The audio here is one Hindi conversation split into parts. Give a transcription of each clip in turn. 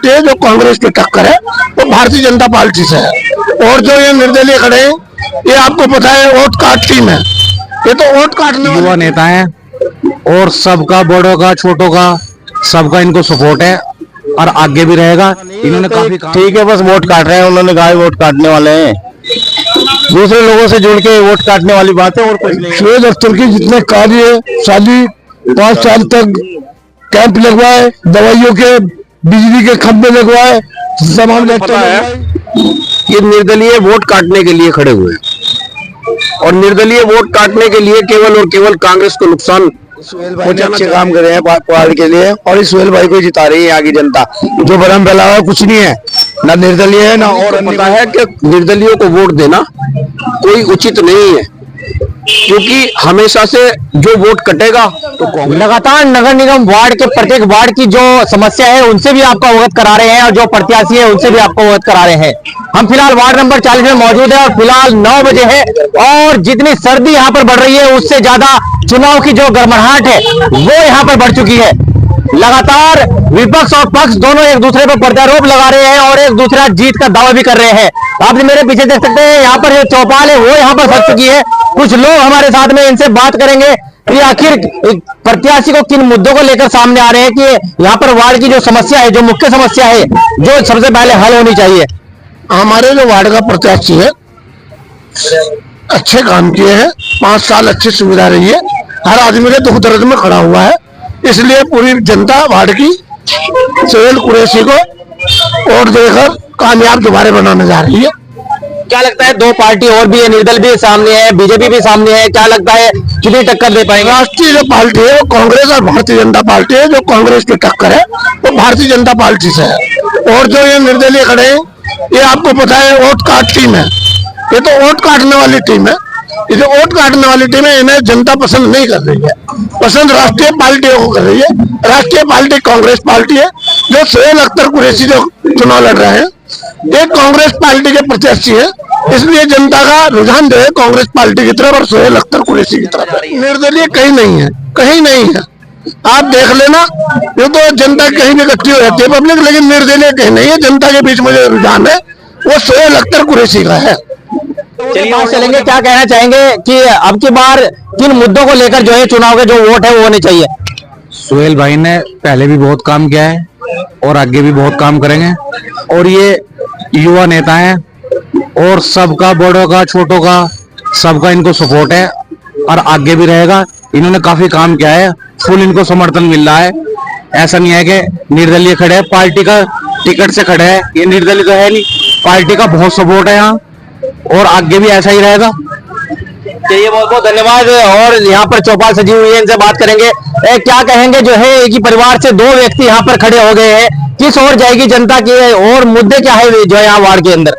पार्टी है जो कांग्रेस की टक्कर है वो भारतीय जनता पार्टी से है। और जो ये निर्दलीय खड़े हैं ये आपको पता है वोट काट टीम है, ये तो वोट काटने युवा नेता है और सबका, बड़ों का छोटों का सबका इनको सपोर्ट है और आगे भी रहेगा। इन्होंने काफी ठीक है, बस वोट काट रहे हैं, उन्होंने कहा वोट काटने वाले हैं, दूसरे लोगों से जुड़ के वोट काटने वाली बात है और कुछ नहीं। शोएब अख्तर की जितने कार्य साली 5 साल तक कैंप लगवाए, दवाइयों के, बिजली के खंभे लगवाए, सामान पता है ये निर्दलीय वोट काटने के लिए खड़े हुए हैं और निर्दलीय वोट काटने के लिए केवल और केवल कांग्रेस को नुकसान। सुहेल भाई ने अच्छे काम करे हैं पार्टी के लिए और इस सुहेल भाई को जिता रही है यहाँ की जनता। जो भ्रम फैला हुआ कुछ नहीं है, ना निर्दलीय है ना और पता है कि निर्दलीयों को वोट देना कोई उचित नहीं है, क्योंकि हमेशा से जो वोट कटेगा तो लगातार नगर निगम वार्ड के प्रत्येक वार्ड की जो समस्या है उनसे भी आपको अवगत करा रहे हैं और जो प्रत्याशी है उनसे भी आपको अवगत करा रहे हैं। हम फिलहाल वार्ड नंबर 40 में मौजूद है और फिलहाल 9 बजे है और जितनी सर्दी यहाँ पर बढ़ रही है उससे ज्यादा चुनाव की जो गर्माहट है वो यहाँ पर बढ़ चुकी है। लगातार विपक्ष और पक्ष दोनों एक दूसरे पर प्रत्यारोप लगा रहे हैं और एक दूसरा जीत का दावा भी कर रहे हैं। आप मेरे पीछे देख सकते हैं यहाँ पर जो चौपाल है वो यहाँ पर सज चुकी है। कुछ लोग हमारे साथ में, इनसे बात करेंगे कि आखिर प्रत्याशी को किन मुद्दों को लेकर सामने आ रहे हैं कि यहाँ पर वार्ड की जो समस्या है, जो मुख्य समस्या है, जो सबसे पहले हल होनी चाहिए। हमारे जो वार्ड का प्रत्याशी है अच्छे काम किए हैं, 5 साल अच्छी सुविधा रही है, हर आदमी के दुख दर्द में खड़ा हुआ है, इसलिए पूरी जनता वार्ड की सुहेल कुरैशी को वोट देकर कामयाब दोबारा बनाने जा रही है। क्या लगता है, दो पार्टी और भी है, निर्दल भी सामने है, बीजेपी भी सामने है, क्या लगता है कितनी टक्कर दे पाएंगे? राष्ट्रीय जो पार्टी है वो कांग्रेस और भारतीय जनता पार्टी है, जो कांग्रेस की टक्कर है वो भारतीय जनता पार्टी से है। और जो ये निर्दलीय खड़े हैं ये आपको पता है वोट काट टीम है, ये तो वोट काटने वाली टीम है। ये जो वोट काटने वाली टीम है इन्हें जनता पसंद नहीं कर रही है, पसंद राष्ट्रीय पार्टियों को कर रही है। राष्ट्रीय पार्टी कांग्रेस पार्टी है, जो सुहेल अख्तर कुरैशी जो चुनाव लड़ रहे हैं ये कांग्रेस पार्टी के प्रत्याशी है, इसलिए जनता का रुझान जो है कांग्रेस पार्टी की तरफ और सुहेल अख्तर कुरैशी की तरफ। निर्दलीय कहीं नहीं है, कहीं नहीं है, आप देख लेना, ये तो जनता कहीं भी इकट्ठी हो जाती है पब्लिक, लेकिन निर्दलीय कहीं नहीं है। जनता के बीच में जो रुझान है वो सुहेल अख्तर कुरैशी का है। चलिए चलेंगे, क्या कहना चाहेंगे कि अब की बार किन मुद्दों को लेकर जो है चुनाव के जो वोट है वो होने चाहिए? सुहेल भाई ने पहले भी बहुत काम किया है और आगे भी बहुत काम करेंगे और ये युवा नेता है और सबका, बड़ों का छोटों का सबका इनको सपोर्ट है और आगे भी रहेगा। इन्होंने काफी काम किया है, फुल इनको समर्थन मिल रहा है। ऐसा नहीं है कि निर्दलीय खड़े हैं, पार्टी का टिकट से खड़े हैं, ये निर्दलीय तो है नहीं, पार्टी का बहुत सपोर्ट है यहाँ और आगे भी ऐसा ही रहेगा। चलिए बहुत बहुत धन्यवाद। और यहाँ पर चौपाल सजी हुई है, इनसे बात करेंगे। क्या कहेंगे, जो है एक ही परिवार से 2 व्यक्ति यहाँ पर खड़े हो गए हैं, किस ओर जाएगी जनता की और मुद्दे क्या है जो है यहाँ वार्ड के अंदर?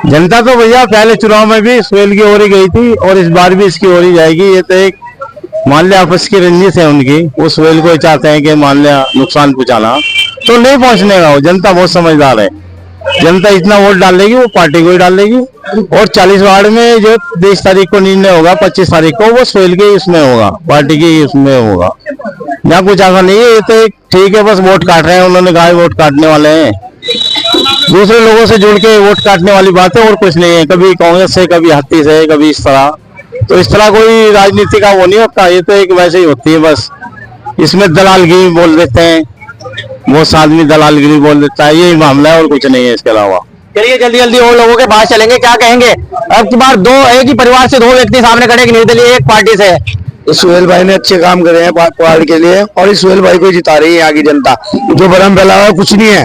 जनता तो भैया पहले चुनाव में भी सुहेल की ओर ही गई थी और इस बार भी इसकी ओर ही जाएगी। ये तो एक मान लिया आपस की रंजिश है उनकी, वो सुहेल को ही चाहते हैं कि मान लिया नुकसान पहुंचाना, तो नहीं पहुंचने का। वो जनता बहुत समझदार है, जनता इतना वोट डालेगी वो पार्टी को ही डालेगी। और 40 वार्ड में जो 23 तारीख को निर्णय होगा, 25 तारीख को, वो सुहेल के इसमें होगा, पार्टी के इसमें होगा, यहाँ कुछ ऐसा नहीं है। ये तो ठीक है, बस वोट काट रहे हैं, उन्होंने कहा वोट काटने वाले हैं, दूसरे लोगों से जुड़ के वोट काटने वाली बात है और कुछ नहीं है। कभी कांग्रेस से, कभी हाथी से, कभी इस तरह, तो इस तरह कोई राजनीति का वो नहीं होता। ये तो एक वैसे ही होती है, बस इसमें दलालगिरी बोल देते हैं, बहुत आदमी दलालगिरी बोल देता है, यही मामला है और कुछ नहीं है इसके अलावा। चलिए जल्दी जल्दी और लोगों के पास चलेंगे, क्या कहेंगे अब की बार एक ही परिवार से 2 व्यक्ति सामने खड़े, निर्दलीय एक पार्टी से है। सुहेल भाई ने अच्छे काम करे हैं वार्ड के लिए और इस सुहेल भाई को जिता रही है यहाँ की जनता। जो भ्रम फैला हुआ कुछ नहीं है,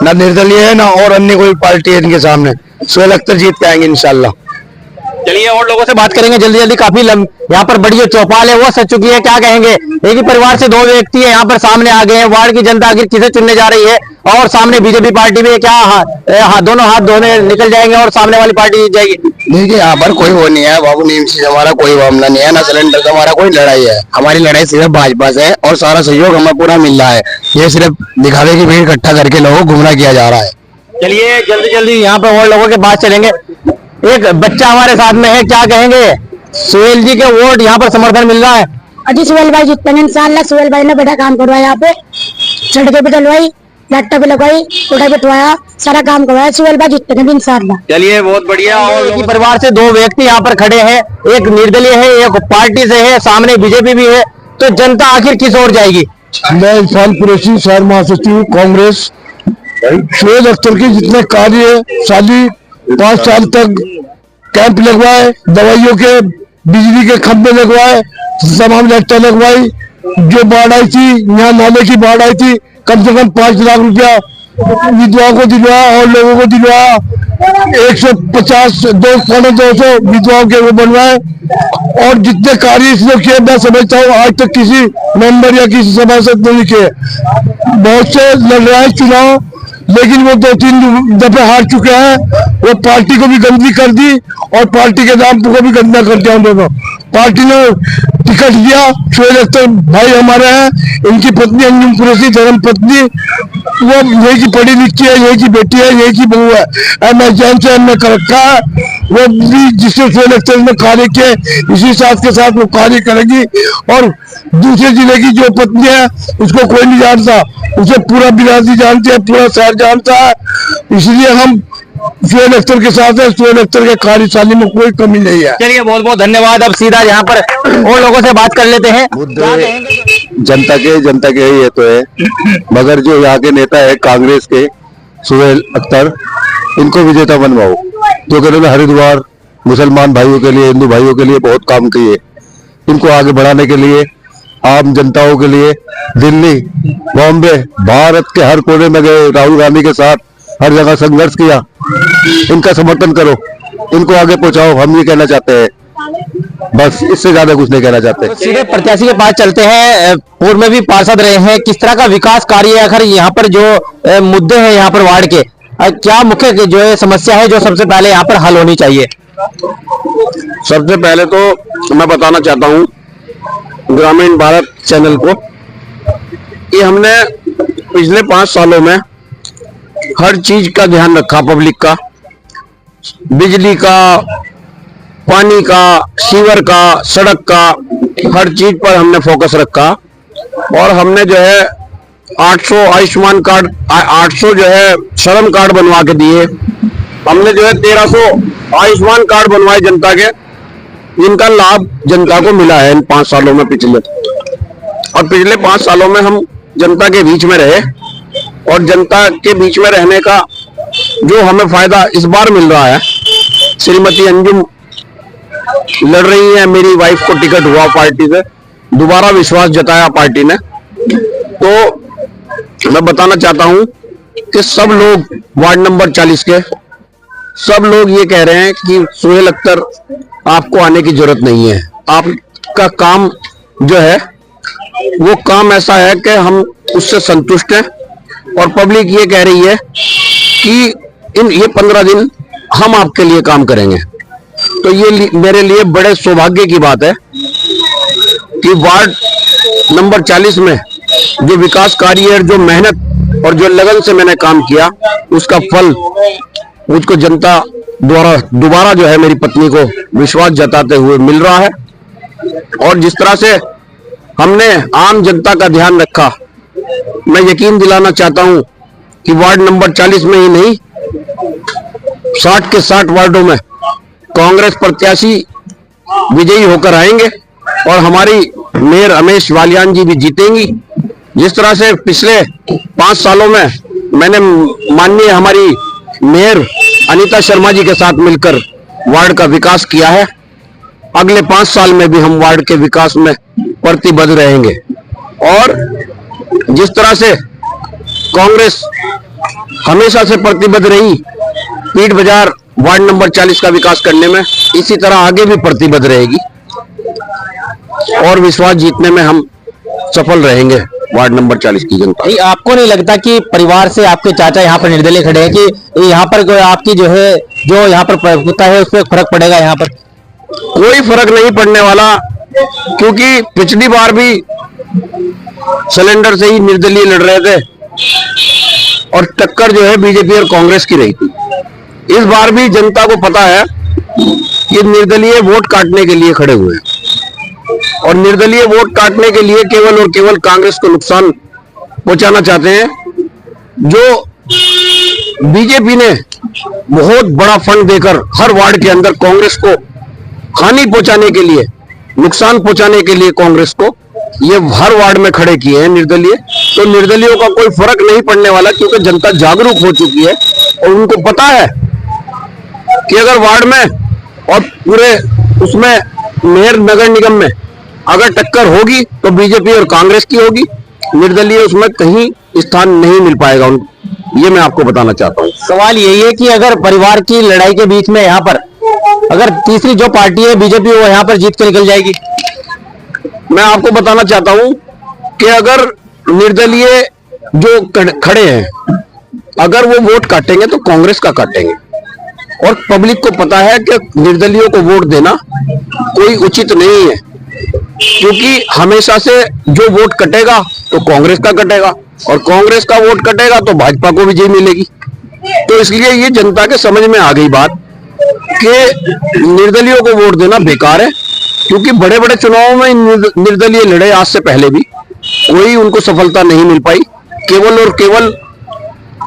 ना निर्दलीय है ना और अन्य कोई पार्टी है इनके सामने। सुहेल अख्तर जीत के आएंगे इंशाल्लाह। चलिए और लोगों से बात करेंगे जल्दी जल्दी। काफी यहाँ पर बड़ी जो चौपाल है वो सज चुकी है, क्या कहेंगे, एक ही परिवार से 2 व्यक्ति है यहाँ पर सामने आ गए हैं। वार्ड की जनता आखिर किसे चुनने जा रही है और सामने बीजेपी पार्टी भी है, क्या दोनों हाथ धोने निकल जाएंगे और सामने वाली पार्टी जीत जाएगी? देखिए यहाँ पर कोई वो नहीं है बाबू, नीम से हमारा कोई मामला नहीं है, ना सिलेंडर से हमारा कोई लड़ाई है। हमारी लड़ाई सिर्फ भाजपा से है और सारा सहयोग हमें पूरा मिल रहा है। ये सिर्फ दिखावे की भीड़ इकट्ठा करके लोगों को गुमराह किया जा रहा है। चलिए जल्दी जल्दी यहाँ पर और लोगों के पास चलेंगे। एक बच्चा हमारे साथ में है, क्या कहेंगे, सुहेल जी के वोट यहाँ पर समर्थन मिल रहा है? अजी सुहेल भाई जीतेंगे इंशाल्लाह। सुहेल भाई ने बड़ा काम करवाया, यहाँ पे सड़कें भी डलवाई लैपटॉप पे लगवाई, उठा बिठवाया, सारा काम करवाया सुहेल भाई जितने भी इंशाल्लाह। चलिए बहुत बढ़िया। और परिवार से दो व्यक्ति यहाँ पर खड़े हैं, एक निर्दलीय है, एक पार्टी से है, सामने बीजेपी भी है, तो जनता आखिर किस ओर जाएगी? मैं इरफान कुरैशी, शहर महासचिव कांग्रेस। सुहेल अख्तर के जितने कार्य है, साली 5 साल तक कैंप लगवाए, दवाइयों के, बिजली के खंभे लगवाए, तमाम लाइटें लगवाई। जो बाढ़ आई थी, यहाँ नाले की बाढ़ आई थी, कम से कम 5 लाख रुपया विधवाओं को दिलवाया और लोगों को दिलवाया। 150 200 विधवाओं के वो बनवाए। और जितने कार्य इसने किए, मैं समझता हूँ आज तक किसी मेंबर या किसी सभासद ने किए। बहुत से लड़ रहे हैं चुनाव, लेकिन वो 2-3 दफे हार चुके हैं। वो पार्टी को भी गंदी कर दी और पार्टी के नाम को भी गंदा कर दिया उन्होंने। पार्टी ने टिकट दिया, सुहेल अख्तर भाई हमारे हैं, इनकी पत्नी अंजुम कुरैशी धर्म पत्नी, वो यही की पढ़ी लिखी है, यही की बेटी है, यही की बहू है, एमएसएन से हमने कर रखा है। वो भी जिससे सुहेल अख्तर ने कार्य किए, इसी साथ के साथ वो कार्य करेगी। और दूसरे जिले की जो पत्नी है, उसको कोई नहीं जानता, उसे पूरा बिरादरी जानती है, पूरा शहर जानता है। इसलिए हम सुहेल अख्तर के साथ है। सुहेल अख्तर के कार्यशाली में कोई कमी नहीं है। चलिए बहुत बहुत धन्यवाद। अब सीधा यहाँ पर और लोगों से बात कर लेते हैं। जनता के ही ये तो है, मगर जो यहाँ के नेता है कांग्रेस के सुहेल अख्तर, इनको विजेता बनवाओ, क्योंकि उन्होंने हरिद्वार मुसलमान भाइयों के लिए, हिंदू भाइयों के लिए बहुत काम किए। इनको आगे बढ़ाने के लिए, आम जनताओं के लिए दिल्ली, बॉम्बे, भारत के हर कोने में गए, राहुल गांधी के साथ हर जगह संघर्ष किया। इनका समर्थन करो, इनको आगे पहुंचाओ, हम ये कहना चाहते हैं, बस इससे ज्यादा कुछ नहीं कहना चाहते। तो सीधे प्रत्याशी के पास चलते हैं। पूर्व में भी पार्षद रहे हैं, किस तरह का विकास कार्य है? अगर यहाँ पर जो मुद्दे हैं यहाँ पर वार्ड के, क्या मुख्य जो है समस्या है जो सबसे पहले यहाँ पर हल होनी चाहिए? सबसे पहले तो मैं बताना चाहता हूँ ग्रामीण भारत चैनल को, ये हमने पिछले 5 सालों में हर चीज का ध्यान रखा, पब्लिक का, बिजली का, पानी का, सीवर का, सड़क का, हर चीज पर हमने फोकस रखा। और हमने जो है 800 आयुष्मान कार्ड, 800 जो है श्रम कार्ड बनवा के दिए। हमने जो है 1300 आयुष्मान कार्ड बनवाए जनता के, जिनका लाभ जनता को मिला है इन 5 सालों में पिछले। और पिछले 5 सालों में हम जनता के बीच में रहे, और जनता के बीच में रहने का जो हमें फायदा इस बार मिल रहा है, श्रीमती अंजुम लड़ रही है, मेरी वाइफ को टिकट हुआ पार्टी से, दोबारा विश्वास जताया पार्टी ने। तो मैं बताना चाहता हूं कि सब लोग वार्ड नंबर 40 के सब लोग ये कह रहे हैं कि सुहेल अख्तर आपको आने की जरूरत नहीं है। आपका काम जो है वो काम ऐसा है कि हम उससे संतुष्ट हैं, और पब्लिक ये कह रही है कि ये 15 दिन हम आपके लिए काम करेंगे। तो ये मेरे लिए बड़े सौभाग्य की बात है कि वार्ड नंबर 40 में जो विकास कार्य और जो मेहनत और जो लगन से मैंने काम किया, उसका फल मुझको जनता द्वारा दोबारा जो है मेरी पत्नी को विश्वास जताते हुए मिल रहा है। और जिस तरह से हमने आम जनता का ध्यान रखा, मैं यकीन दिलाना चाहता हूं कि वार्ड नंबर 40 में ही नहीं, 60 के 60 वार्डों में कांग्रेस प्रत्याशी विजयी होकर आएंगे, और हमारी मेयर रमेश वालियान जी भी जीतेंगी। जिस तरह से पिछले 5 सालों में मैंने माननीय हमारी मेयर अनीता शर्मा जी के साथ मिलकर वार्ड का विकास किया है, अगले 5 साल में भी हम वार्ड के विकास में प्रतिबद्ध रहेंगे। और जिस तरह से कांग्रेस हमेशा से प्रतिबद्ध रही पीट बाजार वार्ड नंबर 40 का विकास करने में, इसी तरह आगे भी प्रतिबद्ध रहेगी, और विश्वास जीतने में हम सफल रहेंगे वार्ड नंबर 40 की जनता। आपको नहीं लगता कि परिवार से आपके चाचा यहाँ पर निर्दलीय खड़े हैं कि यहाँ पर कोई आपकी जो है जो यहाँ पर प्रभुता है उस पर फर्क पड़ेगा? यहाँ पर कोई फर्क नहीं पड़ने वाला, क्योंकि पिछली बार भी सिलेंडर से ही निर्दलीय लड़ रहे थे, और टक्कर जो है बीजेपी और कांग्रेस की रही थी। इस बार भी जनता को पता है कि निर्दलीय वोट काटने के लिए खड़े हुए हैं, और निर्दलीय वोट काटने के लिए केवल और केवल कांग्रेस को नुकसान पहुंचाना चाहते हैं। जो बीजेपी ने बहुत बड़ा फंड देकर हर वार्ड के अंदर कांग्रेस को हानि पहुंचाने के लिए, नुकसान पहुंचाने के लिए कांग्रेस को ये हर वार्ड में खड़े किए हैं निर्दलीय। तो निर्दलीयों का कोई फर्क नहीं पड़ने वाला, क्योंकि जनता जागरूक हो चुकी है और उनको पता है कि अगर वार्ड में और पूरे उसमें मेयर नगर निगम में अगर टक्कर होगी तो बीजेपी और कांग्रेस की होगी, निर्दलीय उसमें कहीं स्थान नहीं मिल पाएगा उनको। ये मैं आपको बताना चाहता हूँ। सवाल यही है कि अगर परिवार की लड़ाई के बीच में यहाँ पर अगर तीसरी जो पार्टी है बीजेपी, वो यहाँ पर जीत के निकल जाएगी। मैं आपको बताना चाहता हूं कि अगर निर्दलीय जो खड़े हैं अगर वो वोट काटेंगे तो कांग्रेस का काटेंगे, और पब्लिक को पता है कि निर्दलीयों को वोट देना कोई उचित नहीं है, क्योंकि हमेशा से जो वोट कटेगा तो कांग्रेस का कटेगा और कांग्रेस का वोट कटेगा तो भाजपा को विजय मिलेगी। तो इसलिए ये जनता के समझ में आ गई बात कि निर्दलीयों को वोट देना बेकार है, क्योंकि बड़े बड़े चुनावों में निर्दलीय लड़े आज से पहले भी, कोई उनको सफलता नहीं मिल पाई। केवल और केवल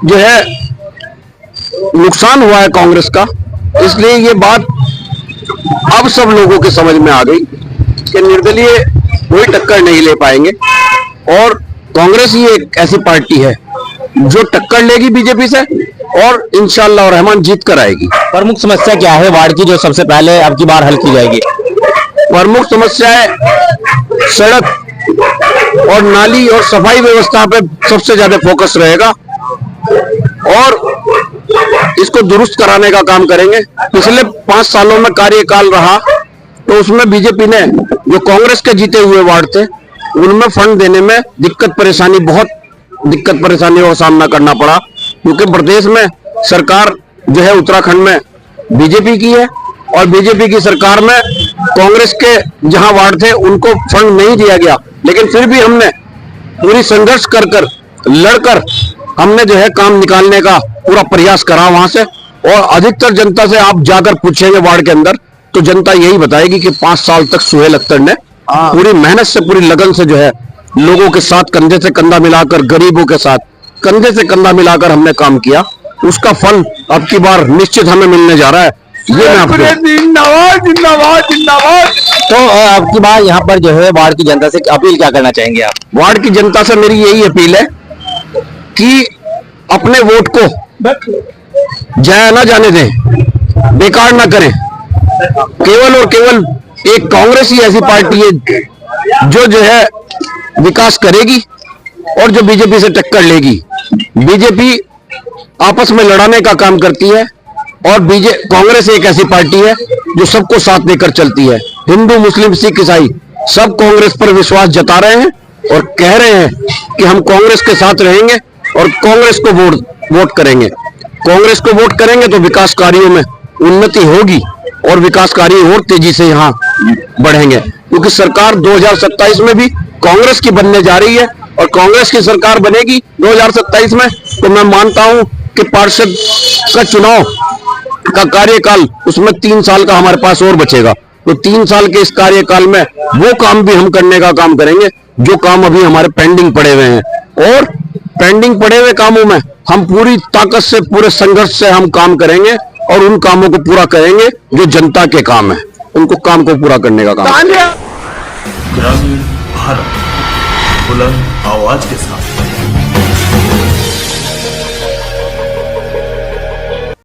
जो है नुकसान हुआ है कांग्रेस का। इसलिए ये बात अब सब लोगों के समझ में आ गई कि निर्दलीय कोई टक्कर नहीं ले पाएंगे और कांग्रेस ही एक ऐसी पार्टी है जो टक्कर लेगी बीजेपी से और इंशाअल्लाह रहमान जीत कर आएगी। प्रमुख समस्या क्या है वार्ड की जो सबसे पहले अब की बार हल की जाएगी? प्रमुख समस्याएं सड़क और नाली और सफाई व्यवस्था पे सबसे ज्यादा फोकस रहेगा और इसको दुरुस्त कराने का काम करेंगे। पिछले 5 सालों में कार्यकाल रहा तो उसमें बीजेपी ने जो कांग्रेस के जीते हुए वार्ड थे उनमें फंड देने में बहुत दिक्कत परेशानियों का सामना करना पड़ा, क्योंकि प्रदेश में सरकार जो है उत्तराखंड में बीजेपी की है और बीजेपी की सरकार में कांग्रेस के जहां वार्ड थे उनको फंड नहीं दिया गया। लेकिन फिर भी हमने पूरी संघर्ष कर लड़कर हमने जो है काम निकालने का पूरा प्रयास करा वहां से, और अधिकतर जनता से आप जाकर पूछेंगे वार्ड के अंदर तो जनता यही बताएगी कि 5 साल तक सुहेल अख्तर ने पूरी मेहनत से, पूरी लगन से जो है लोगों के साथ कंधे से कंधा मिलाकर, गरीबों के साथ कंधे से कंधा मिलाकर हमने काम किया। उसका फल अब की बार निश्चित हमें मिलने जा रहा है। ये मैं आपको तो अब की बार यहाँ पर जो है वार्ड की जनता से अपील क्या करना चाहेंगे आप? वार्ड की जनता से मेरी यही अपील है कि अपने वोट को जाया ना जाने दें, बेकार ना करें। केवल और केवल एक कांग्रेस ही ऐसी पार्टी है जो है विकास करेगी और जो बीजेपी से टक्कर लेगी। बीजेपी आपस में लड़ाने का काम करती है और कांग्रेस एक ऐसी पार्टी है जो सबको साथ लेकर चलती है। हिंदू, मुस्लिम, सिख, ईसाई सब कांग्रेस पर विश्वास जता रहे हैं और कह रहे हैं कि हम कांग्रेस के साथ रहेंगे और कांग्रेस को वोट करेंगे। कांग्रेस को वोट करेंगे तो विकास कार्यों में उन्नति होगी और विकास कार्य और तेजी से यहाँ बढ़ेंगे, क्योंकि सरकार 2027 में भी कांग्रेस की बनने जा रही है और कांग्रेस की सरकार बनेगी 2027 में। तो मैं मानता हूं कि पार्षद का चुनाव का कार्यकाल उसमें 3 साल का हमारे पास और बचेगा, तो 3 साल के इस कार्यकाल में वो काम भी हम करने का काम करेंगे जो काम अभी हमारे पेंडिंग पड़े हुए हैं, और पेंडिंग पड़े हुए कामों में हम पूरी ताकत से, पूरे संघर्ष से हम काम करेंगे और उन कामों को पूरा करेंगे जो जनता के काम है, उनको काम को पूरा करने का काम। ग्रामीण भारत बुलंद आवाज के साथ।